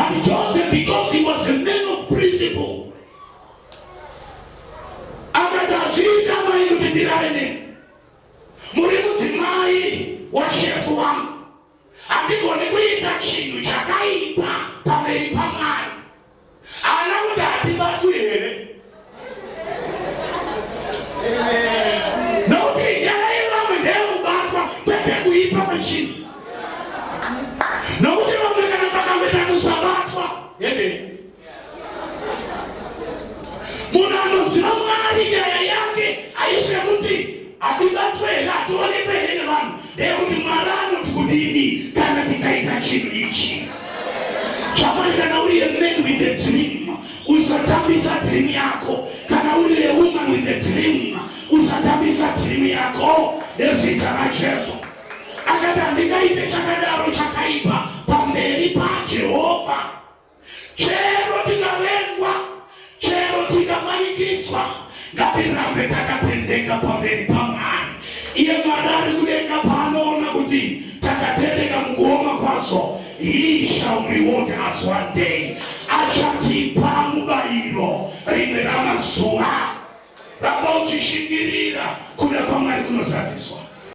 But Joseph, because he was a man of principle, akadazita mayu tindirane muri mutimai wa shefu wangu andiko nikuita chintu chakaipa pamberi pamwana anakudati batu here. Nokuti nyalayiva mwendevu batwa kwete kuipa machini. Nokuti wamekana pakamweta kusabatwa ebe munanozima mwari nyaya yake ayishe kuti atibatwela tionepelene vanhu ndekuti mwarano tikudini kana tikaita chinhu ichi. Chamani kana uri a man with a dream usatambisa dream yako. Kana uri a woman with a dream usatambisa dream yako. Nezita la Yesu akati ndikaite chakadaro chakaipa pamberi pa Jehova. Chero tikavengwa, chero tikamanikidzwa, ngatirambe takatendeka pamberi pamwari. Iye Mwari ari kudenga panoona kuti takatendeka mukuoma kwazo. He shall reward us one day. Achatipa mubayiro rimwe ramazuva ramba uchishingirira kuda kwaMwari kunozadziswa.